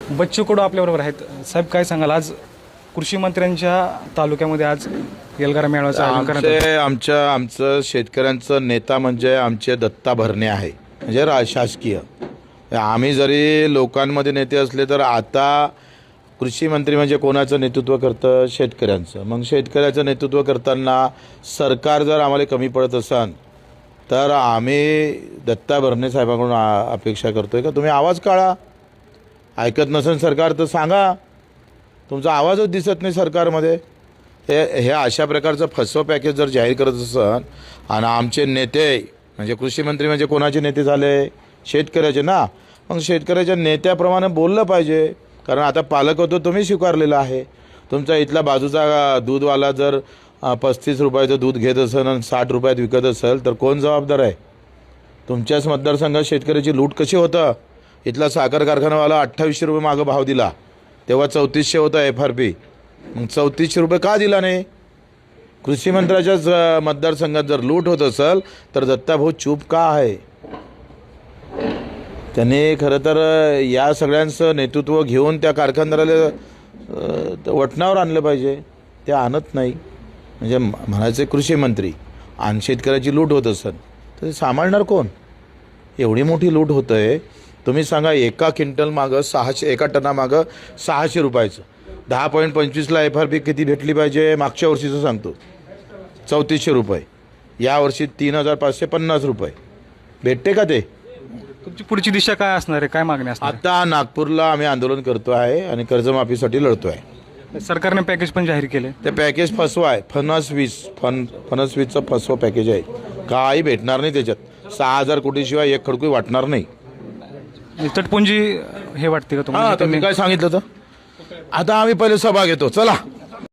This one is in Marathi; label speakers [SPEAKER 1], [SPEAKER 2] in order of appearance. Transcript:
[SPEAKER 1] बच्चू कडू आपल्याबरोबर आहेत. साहेब काय सांगाल, आज कृषी मंत्र्यांच्या तालुक्यामध्ये आज एल्गार मेळाव्याचं आयोजन करण्यात आलं.
[SPEAKER 2] आमचं शेतकऱ्यांचं नेता म्हणजे आमचे दत्ता भरणे आहे, म्हणजे शासकीय. आम्ही जरी लोकांमध्ये नेते असले तर आता कृषी मंत्री म्हणजे कोणाचं नेतृत्व करतं? शेतकऱ्यांचं. मग शेतकऱ्याचं नेतृत्व करताना सरकार जर आम्हाला कमी पडत असेल तर आम्ही दत्ता भरणे साहेबांकडून अपेक्षा करतोय का तुम्ही आवाज काढा. ऐकत नसेल सरकार तर सांगा, तुमचा आवाजच दिसत नाही सरकारमध्ये. हे अशा प्रकारचं फसवं पॅकेज जर जाहीर करत असेल आणि आमचे नेते म्हणजे कृषी मंत्री म्हणजे कोणाचे नेते झाले? शेतकऱ्याचे ना. मग शेतकऱ्याच्या नेत्याप्रमाणे बोललं पाहिजे, कारण आता पालकत्व तुम्ही स्वीकारलेलं आहे. तुमचा इथला बाजूचा दूधवाला जर 35 रुपयाचं दूध घेत असेल आणि 60 रुपयात विकत असेल तर कोण जबाबदार आहे? तुमच्याच मतदारसंघात शेतकऱ्याची लूट कशी होतं? इथला साखर कारखानावाला 2800 रुपये मागं भाव दिला, तेव्हा 3400 होता FRP. मग 3400 रुपये का दिला नाही? कृषी मंत्र्याच्याच मतदारसंघात जर लूट होत असेल तर दत्ताभाऊ चूप का आहे? त्यांनी खरं तर या सगळ्यांचं नेतृत्व घेऊन त्या कारखानदाराला वटणावर आणलं पाहिजे. ते आणत नाही. म्हणजे म्हणायचे कृषी मंत्री आणि शेतकऱ्याची लूट होत असेल तर सांभाळणार कोण? एवढी मोठी लूट होतं आहे. तुम्ही सांगा, एका क्विंटल मागं 600, एका टनामागं 600 रुपयाचं, 10.25ला FRP किती भेटली पाहिजे? मागच्या वर्षीचं सांगतो 3400 रुपये. यावर्षी 3550 रुपये भेटते का ते?
[SPEAKER 1] तुमची पुढची दिशा काय असणार आहे, काय मागणी असणार
[SPEAKER 2] आता नागपूरला आम्ही आंदोलन करतो आहे आणि कर्जमाफीसाठी लढतो आहे.
[SPEAKER 1] सरकारने पॅकेज पण जाहीर केले.
[SPEAKER 2] ते पॅकेज फसवा आहे. फणस 20चं फसवं पॅकेज आहे. काही भेटणार नाही त्याच्यात. 6000 कोटीशिवाय एक खडकी वाटणार नाही.
[SPEAKER 1] तटपुंजी हे वाटते का तुम्हाला?
[SPEAKER 2] हां, तर मी काय सांगितलं तर आता आम्ही पहिले सभा घेतो. चला.